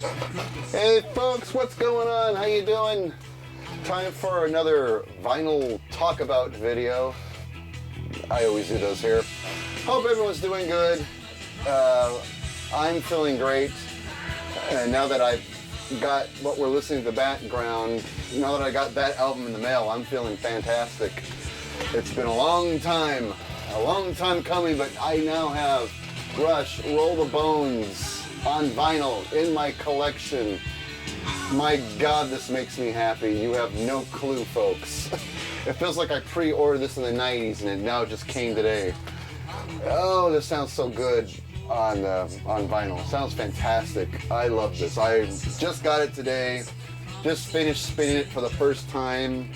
Hey folks, what's going on? How you doing? Time for another vinyl talk about video. I always do those here. Hope everyone's doing good. I'm feeling great. And now that I've got what we're listening to the background, now that I got that album in the mail, I'm feeling fantastic. It's been a long time coming, but I now have Rush, Roll the Bones on vinyl in my collection. My God, this makes me happy. You have no clue, folks. It feels like I pre-ordered this in the 90s and it now just came today. Oh, this sounds so good on vinyl. Sounds fantastic. I love this. I just got it today. Just finished spinning it for the first time.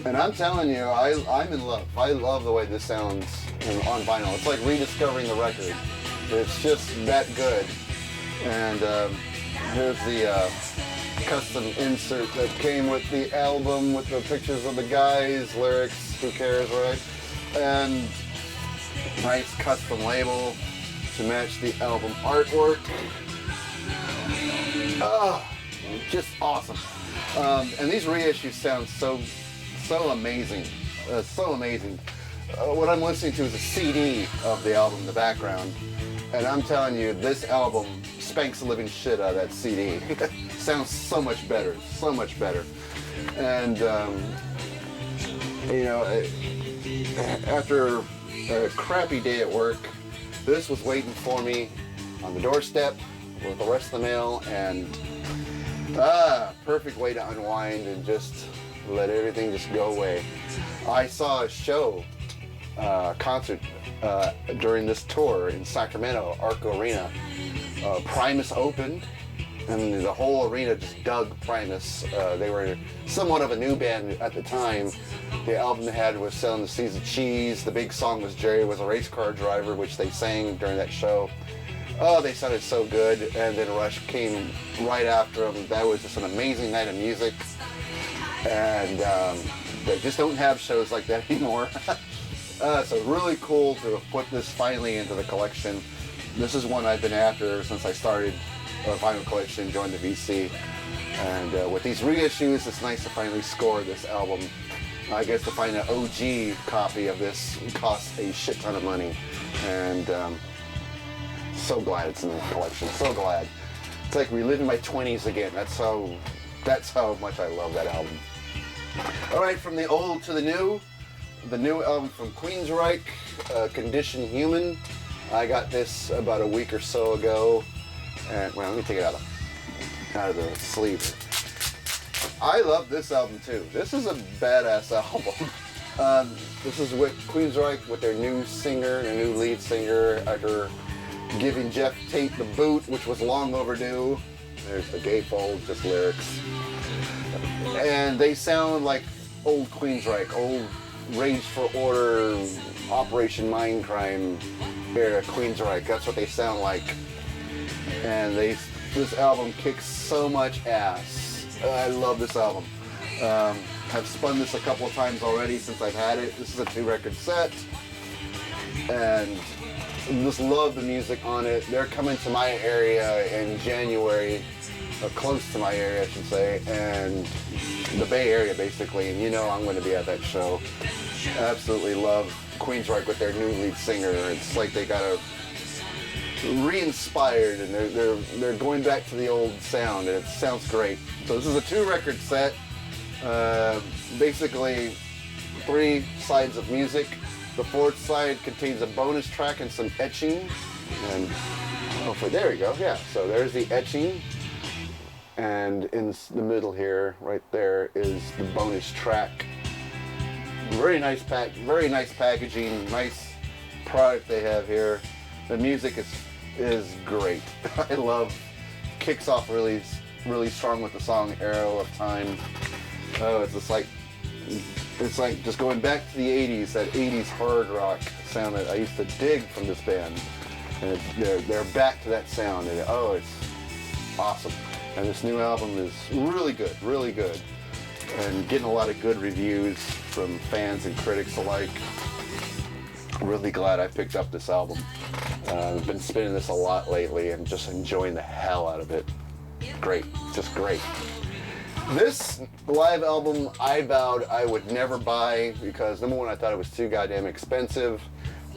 And I'm telling you, I'm in love. I love the way this sounds on vinyl. It's like rediscovering the record. It's just that good. And here's the custom insert that came with the album with the pictures of the guys, lyrics, who cares, right? And nice custom label to match the album artwork. Just awesome. And these reissues sound so amazing. So amazing. What I'm listening to is a CD of the album in the background. And I'm telling you, this album spanks the living shit out of that CD. Sounds so much better, so much better. And, you know, after a crappy day at work, this was waiting for me on the doorstep with the rest of the mail, and perfect way to unwind and just let everything just go away. I saw a show, concert, during this tour in Sacramento, Arco Arena. Primus opened, and the whole arena just dug Primus. They were somewhat of a new band at the time. The album they had was Selling the Seas of Cheese. The big song was Jerry Was a Race Car Driver, which they sang during that show. Oh, they sounded so good. And then Rush came right after them. That was just an amazing night of music. And they just don't have shows like that anymore. So really cool to have put this finally into the collection. This is one I've been after since I started a vinyl collection, joined the VC. And with these reissues, it's nice to finally score this album. I guess to find an OG copy of this costs a shit ton of money. And so glad it's in the collection, so glad. It's like reliving my 20s again. That's how much I love that album. All right, from the old to the new album from Queensryche, Condition Human. I got this about a week or so ago. And, well, let me take it out of the sleeve. I love this album too. This is a badass album. This is with Queensryche with their new singer, their new lead singer, after giving Jeff Tate the boot, which was long overdue. There's the gatefold, just lyrics. And they sound like old Queensryche, old Rage for Order, Operation Mindcrime era Queensryche. That's what they sound like. And this album kicks so much ass. I love this album. I've spun this a couple of times already since I've had it. This is a 2-record set. And just love the music on it. They're coming to my area in January, close to my area I should say, and the Bay Area basically, and you know I'm going to be at that show. Absolutely love Queensryche with their new lead singer. It's like they got a re-inspired, and they're going back to the old sound, and it sounds great. So this is a 2-record set, basically 3 sides of music. The 4th side contains a bonus track and some etching, and hopefully there we go. Yeah, so there's the etching, and in the middle here, right there, is the bonus track. Very nice packaging, nice product they have here. The music is great. I love, kicks off really strong with the song Arrow of Time. Oh, it's like just going back to the 80s, that 80s hard rock sound that I used to dig from this band. And they're back to that sound, and oh, it's awesome. And this new album is really good. And getting a lot of good reviews from fans and critics alike. Really glad I picked up this album. I've been spinning this a lot lately and just enjoying the hell out of it. great, just great. This live album, I vowed I would never buy because number one, I thought it was too goddamn expensive,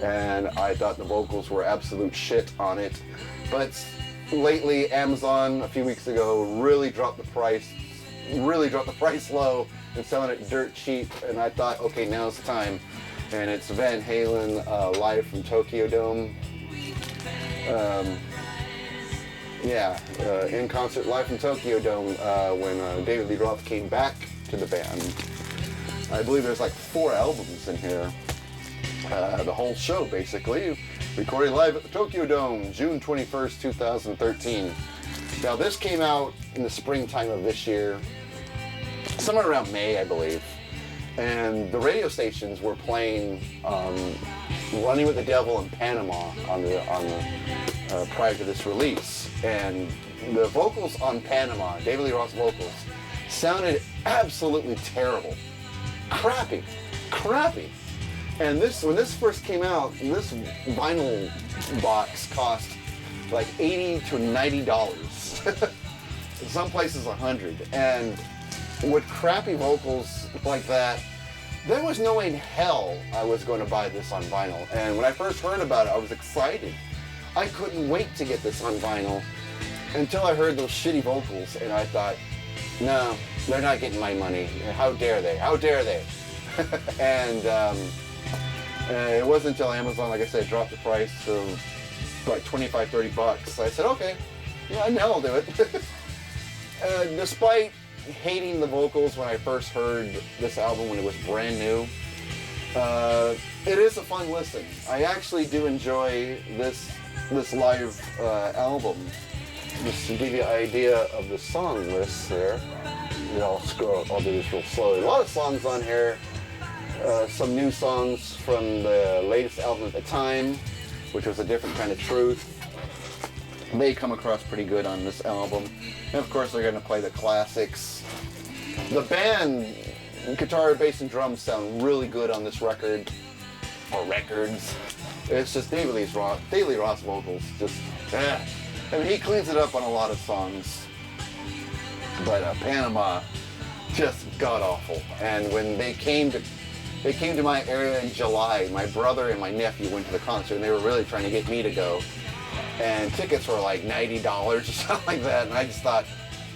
and I thought the vocals were absolute shit on it. But lately, Amazon a few weeks ago really dropped the price low and selling it dirt cheap, and I thought, okay, now's the time. And it's Van Halen live from Tokyo Dome. In concert live from Tokyo Dome when David Lee Roth came back to the band. I believe there's like 4 albums in here. The whole show, basically, recorded live at the Tokyo Dome, June 21st, 2013. Now, this came out in the springtime of this year, somewhere around May, I believe. And the radio stations were playing Running with the Devil in Panama on the prior to this release. And the vocals on Panama, David Lee Roth's vocals, sounded absolutely terrible. Crappy. And when this first came out, this vinyl box cost like $80 to $90. In some places $100. And with crappy vocals like that, there was no way in hell I was going to buy this on vinyl. And when I first heard about it, I was excited. I couldn't wait to get this on vinyl until I heard those shitty vocals, and I thought, no, they're not getting my money. How dare they? And it wasn't until Amazon, like I said, dropped the price to like $25, $30. I said, okay, yeah, now I'll do it. Despite hating the vocals when I first heard this album when it was brand new, it is a fun listen. I actually do enjoy this live album. Just to give you an idea of the song list there. I'll do this real slowly. A lot of songs on here. Some new songs from the latest album at the time, which was A Different Kind of Truth. They come across pretty good on this album. And of course they're going to play the classics. The band, guitar, bass, and drums sound really good on this record, or records. It's just David Lee Roth's vocals, just, I mean, he cleans it up on a lot of songs. But Panama, just god-awful. And when they came to my area in July, my brother and my nephew went to the concert, and they were really trying to get me to go. And tickets were like $90 or something like that, and I just thought,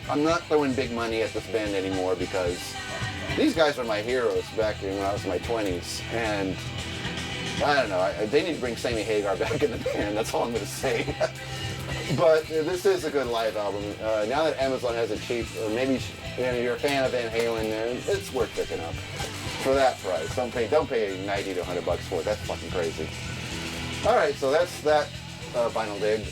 I'm not throwing big money at this band anymore because these guys were my heroes back when I was in my 20s, and I don't know, they need to bring Sammy Hagar back in the band, that's all I'm going to say. But this is a good live album. Now that Amazon has it cheap, or maybe you're a fan of Van Halen, it's worth picking up for that price. Don't pay $90 to $100 for it, that's fucking crazy. Alright, so that's that vinyl dig.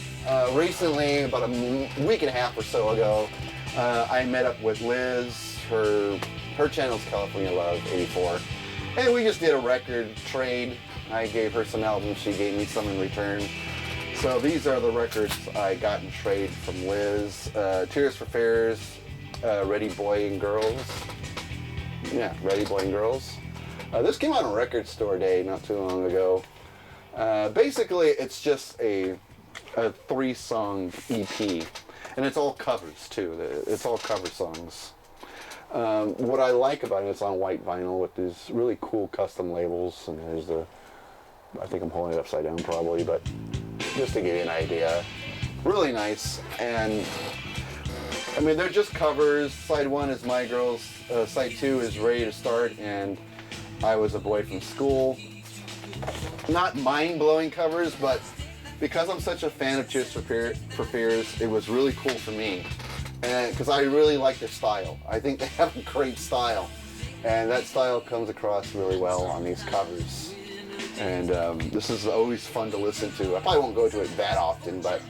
Recently, about a week and a half or so ago, I met up with Liz. Her channel's California Love 84, and we just did a record trade. I gave her some albums, she gave me some in return. So these are the records I got in trade from Liz. Tears for Fears, Ready Boy and Girls. Yeah, Ready Boy and Girls. This came out on Record Store Day not too long ago. Basically, it's just a 3-song EP, and it's all covers too. It's all cover songs. What I like about it, it's on white vinyl with these really cool custom labels, and there's I think I'm holding it upside down probably, but just to give you an idea. Really nice, and I mean, they're just covers. Side 1 is My Girls, side 2 is Ready to Start, and I Was a Boy from School. Not mind-blowing covers, but because I'm such a fan of Tears for Fears, it was really cool for me. And because I really like their style. I think they have a great style. And that style comes across really well on these covers. And this is always fun to listen to. I probably won't go to it that often, but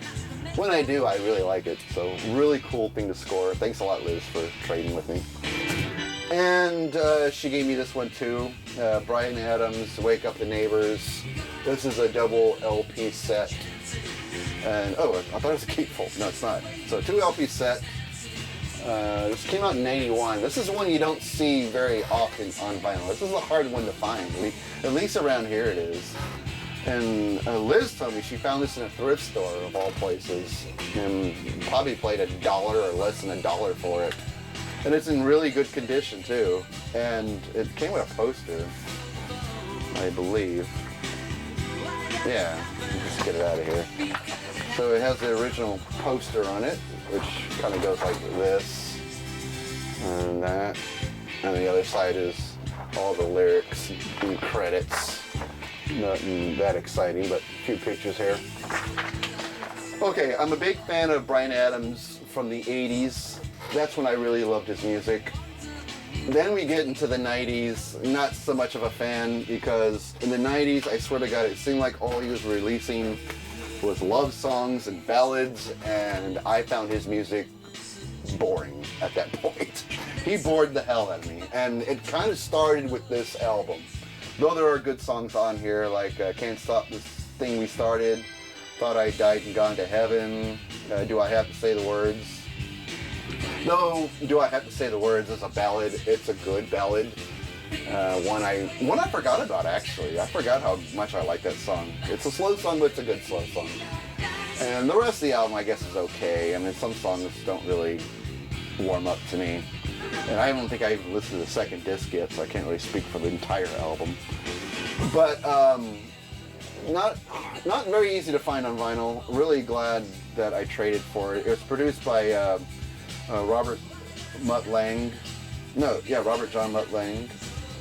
when I do, I really like it. So really cool thing to score. Thanks a lot, Liz, for trading with me. And she gave me this one too. Bryan Adams, Wake Up the Neighbors. This is a double LP set. And oh, I thought it was a gatefold. No, it's not. So 2 LP set. This came out in '91. This is one you don't see very often on vinyl. This is a hard one to find. At least around here it is. And Liz told me she found this in a thrift store of all places, and probably paid $1 or less than $1 for it. And it's in really good condition too. And it came with a poster, I believe. Yeah, let's get it out of here. So it has the original poster on it, which kind of goes like this and that. And the other side is all the lyrics and credits. Nothing that exciting, but a few pictures here. Okay, I'm a big fan of Bryan Adams from the 80s. That's when I really loved his music. Then we get into the 90s, not so much of a fan, because in the 90s, I swear to God, it seemed like all he was releasing was love songs and ballads, and I found his music boring at that point. He bored the hell out of me, and it kind of started with this album. Though there are good songs on here, like Can't Stop This Thing We Started, Thought I Died and Gone to Heaven, Do I Have to Say the Words? No, Do I Have to Say the Words is a ballad. It's a good ballad. One I forgot about, actually. I forgot how much I like that song. It's a slow song, but it's a good slow song. And the rest of the album, I guess, is okay. I mean, some songs don't really warm up to me. And I don't think I even listened to the second disc yet, so I can't really speak for the entire album. But not very easy to find on vinyl. Really glad that I traded for it. It was produced by Robert Mutt Lang. No, yeah, Robert John Mutt Lang.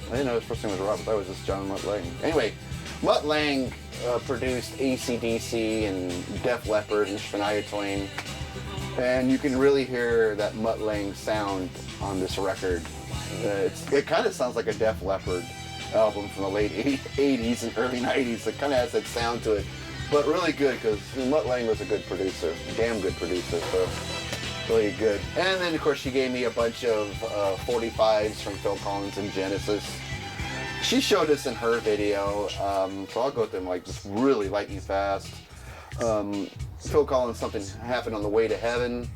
I didn't know his first name was Robert. That was just John Mutt Lang. Anyway, Mutt Lang produced AC/DC and Def Leppard and Shania Twain. And you can really hear that Mutt Lang sound on this record. It kind of sounds like a Def Leppard album from the late 80s and early 90s. It kind of has that sound to it. But really good, because Mutt Lang was a good producer. Damn good producer, so really good. And then, of course, she gave me a bunch of 45s from Phil Collins and Genesis. She showed us in her video, so I'll go through them like just really lightning fast. Phil Collins, Something Happened on the Way to Heaven.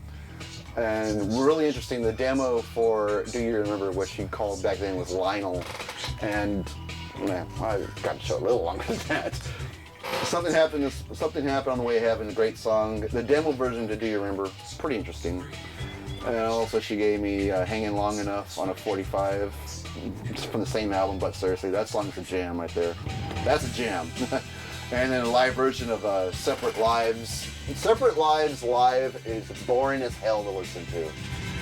And really interesting, the demo for Do You Remember, what she called back then was Lionel. And man, I got to show a little longer than that. Something Happened on the Way to Heaven, a great song. The demo version to Do You Remember, pretty interesting. And also she gave me Hanging Long Enough on a 45. It's from the same album, but seriously, that song's a jam right there. That's a jam. And then a live version of Separate Lives. Separate Lives live is boring as hell to listen to.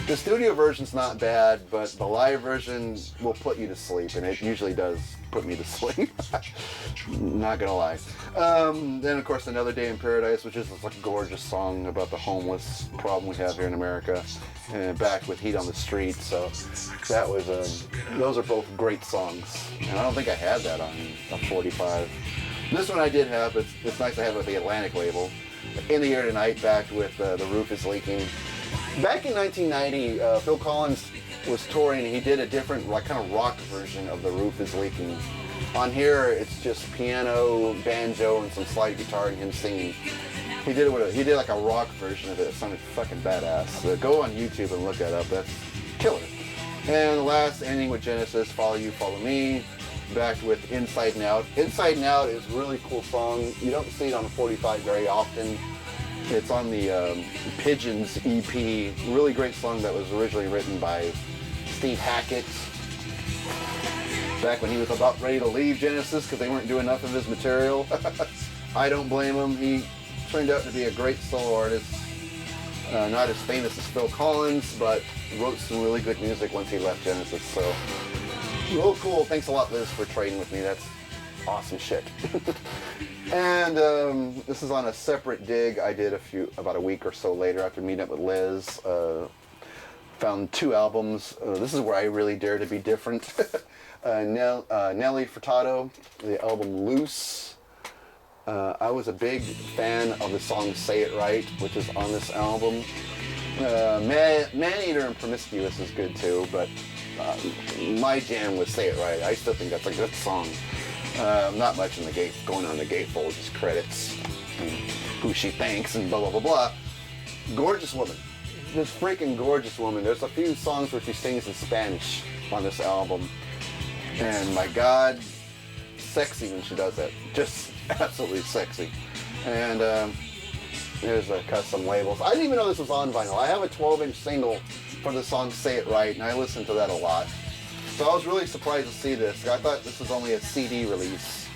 The studio version's not bad, but the live version will put you to sleep, and it usually does put me to sleep. Not gonna lie. Then of course Another Day in Paradise, which is a gorgeous song about the homeless problem we have here in America, and Back with Heat on the Street. So that was those are both great songs, and I don't think I had that on a 45. This one I did have, but it's nice to have it with the Atlantic label. In the Air Tonight, backed with The Roof is Leaking. Back in 1990, Phil Collins was touring, and he did a different, like, kind of rock version of The Roof is Leaking. On here, it's just piano, banjo, and some slide guitar and him singing. He did like a rock version of it. It sounded fucking badass. So go on YouTube and look that up. That's killer. And the last ending with Genesis, Follow You, Follow Me. Backed with Inside and Out. Inside and Out is a really cool song. You don't see it on 45 very often. It's on the Pigeons EP. Really great song that was originally written by Steve Hackett. Back when he was about ready to leave Genesis because they weren't doing enough of his material. I don't blame him. He turned out to be a great solo artist. Not as famous as Phil Collins, but wrote some really good music once he left Genesis. So, real cool. Thanks a lot, Liz, for trading with me. That's awesome shit. And this is on a separate dig I did about a week or so later after meeting up with Liz. Found 2 albums. This is where I really dare to be different. Nelly Furtado, the album Loose. I was a big fan of the song Say It Right, which is on this album. Man Eater and Promiscuous is good too, but my jam was Say It Right. I still think that's a good song. Not much in the gate, going on the gatefold, just credits, and who she thanks, and blah, blah, blah, blah. Gorgeous woman. This freaking gorgeous woman. There's a few songs where she sings in Spanish on this album. And my God, sexy when she does that. Just absolutely sexy. And here's the custom labels. I didn't even know this was on vinyl. I have a 12-inch single for the song Say It Right, and I listen to that a lot. So I was really surprised to see this. I thought this was only a CD release.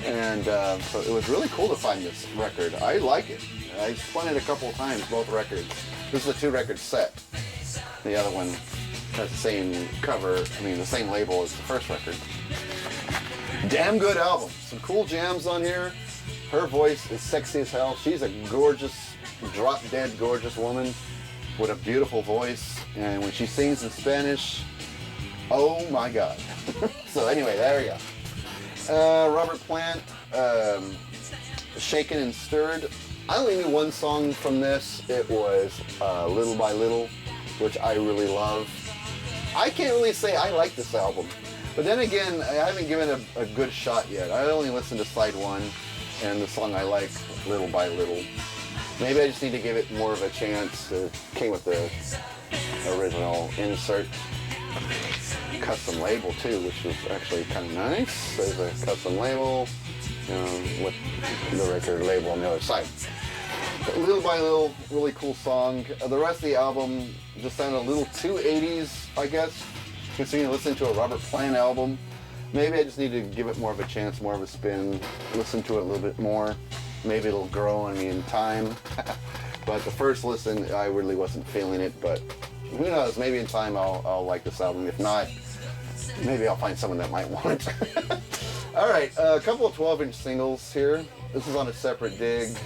And so it was really cool to find this record. I like it. I spun it a couple of times, both records. This is a 2-record set. The other one has the same cover, the same label as the first record. Damn good album. Some cool jams on here. Her voice is sexy as hell. She's a gorgeous, drop-dead gorgeous woman with a beautiful voice. And when she sings in Spanish, oh my God. So anyway, there we go. Robert Plant, Shaken and Stirred. I only knew one song from this. It was Little by Little, which I really love. I can't really say I like this album. But then again, I haven't given it a good shot yet. I only listened to side 1 and the song I like, Little by Little. Maybe I just need to give it more of a chance. It came with the original insert. Custom label too, which was actually kind of nice. There's a custom label with the record label on the other side. But Little by Little, really cool song. The rest of the album just sounded a little too 80s, I guess, considering listening to a Robert Plant album. Maybe I just need to give it more of a chance, more of a spin, listen to it a little bit more. Maybe it'll grow on me in time. But the first listen, I really wasn't feeling it, but who knows, maybe in time I'll like this album. If not, maybe I'll find someone that might want it. All right, a couple of 12-inch singles here. This is on a separate dig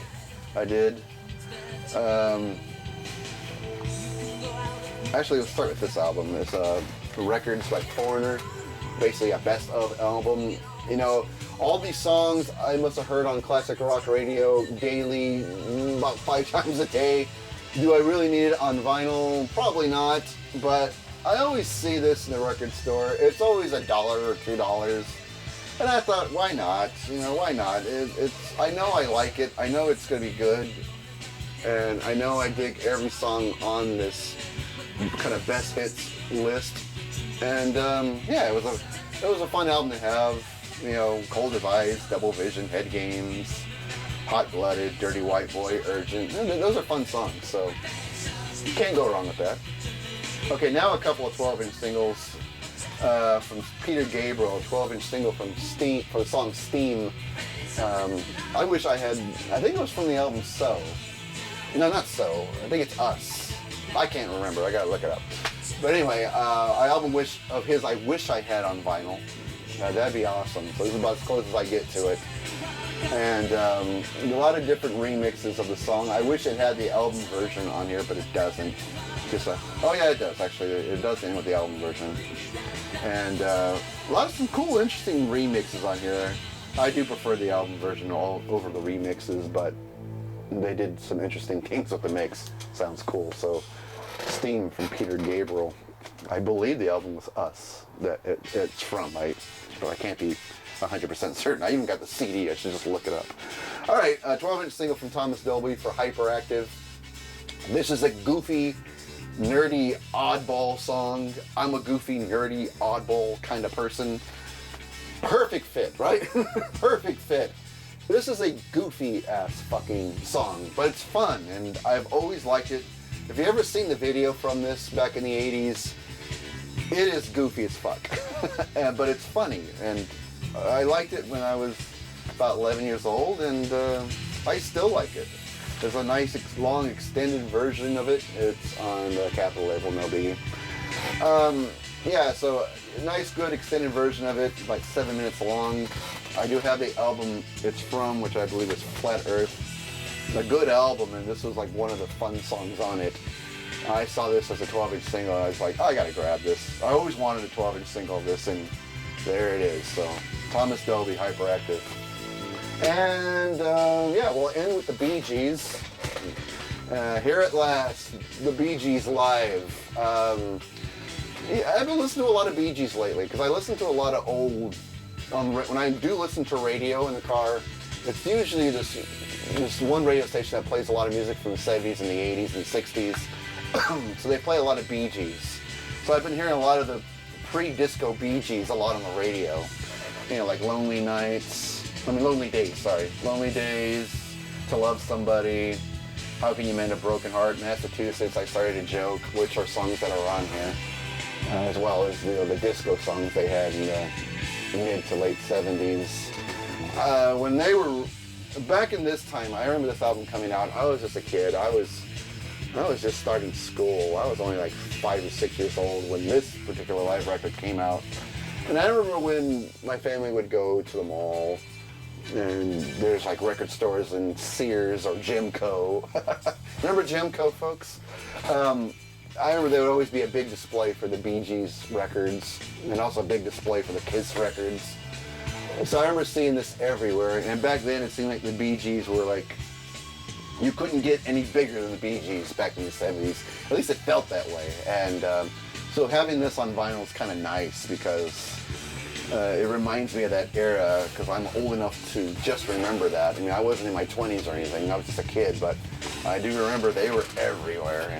I did. Actually, let's start with this album. It's Records by Foreigner, basically a best of album. All these songs I must have heard on classic rock radio daily, about 5 times a day. Do I really need it on vinyl? Probably not, but I always see this in the record store. It's always $1 or $2. And I thought, why not? Why not? I know I like it. I know it's going to be good. And I know I dig every song on this kind of best hits list. And yeah, it was a fun album to have. Cold Device, Double Vision, Head Games, Hot Blooded, Dirty White Boy, Urgent. Those are fun songs, so you can't go wrong with that. Okay, now a couple of 12-inch singles from Peter Gabriel, a 12-inch single from Steam, for the song Steam. I wish I had, I think it was from the album So. No, not So. I think it's Us. I can't remember. I gotta look it up. But anyway, an album of his I wish I had on vinyl. That'd be awesome. So this is about as close as I get to it. And a lot of different remixes of the song. I wish it had the album version on here, but it doesn't. Oh yeah, it does actually. It does end with the album version. And a lot of some cool, interesting remixes on here. I do prefer the album version all over the remixes, but they did some interesting things with the mix. Sounds cool. So Steam from Peter Gabriel. I believe the album was Us that it's from. But I can't be 100% certain. I even got the CD. I should just look it up. All right, a 12-inch single from Thomas Dolby for Hyperactive. This is a goofy, nerdy, oddball song. I'm a goofy, nerdy, oddball kind of person. Perfect fit, right? Perfect fit. This is a goofy-ass fucking song, but it's fun, and I've always liked it. If you've ever seen the video from this back in the 80s, it is goofy as fuck, but it's funny, and I liked it when I was about 11 years old, and I still like it. There's a nice, long, extended version of it. It's on the Capitol label, no biggie. Yeah, so a nice, good, extended version of it, like 7 minutes long. I do have the album it's from, which I believe is Flat Earth. A good album, and this was like one of the fun songs on it. I saw this as a 12-inch single, and I was like, oh, I gotta grab this. I always wanted a 12-inch single of this, and there it is. So, Thomas Dolby, Hyperactive. And, yeah, we'll end with the Bee Gees. Here at last, the Bee Gees live. Yeah, I've been listening to a lot of Bee Gees lately, because I listen to a lot of old, when I do listen to radio in the car, it's usually this one radio station that plays a lot of music from the 70s and the 80s and 60s. So they play a lot of Bee Gees. So I've been hearing a lot of the pre-disco Bee Gees a lot on the radio. Like Lonely Nights, I mean, Lonely Days, sorry. Lonely Days, To Love Somebody, How Can You Mend a Broken Heart, Massachusetts, I Started a Joke, which are songs that are on here, as well as the disco songs they had in the mid to late 70s. When they were, back in this time, I remember this album coming out, I was just a kid. I was just starting school. I was only like 5 or 6 years old when this particular live record came out. And I remember when my family would go to the mall, and there's like record stores in Sears or Jimco. Remember Jimco, folks? I remember there would always be a big display for the Bee Gees records, and also a big display for the Kiss records. So I remember seeing this everywhere, and back then it seemed like the Bee Gees were like, you couldn't get any bigger than the Bee Gees back in the 70s. At least it felt that way. And so having this on vinyl is kind of nice because it reminds me of that era, because I'm old enough to just remember that. I mean, I wasn't in my 20s or anything. I was just a kid, but I do remember they were everywhere.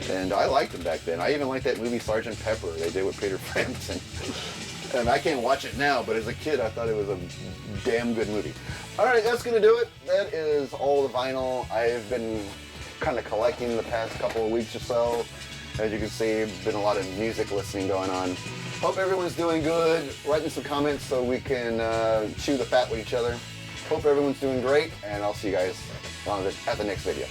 And I liked them back then. I even liked that movie Sgt. Pepper they did with Peter Frampton. And I can't watch it now, but as a kid, I thought it was a damn good movie. All right, that's going to do it. That is all the vinyl I've been kind of collecting the past couple of weeks or so. As you can see, been a lot of music listening going on. Hope everyone's doing good. Write me some comments so we can chew the fat with each other. Hope everyone's doing great, and I'll see you guys at the next video.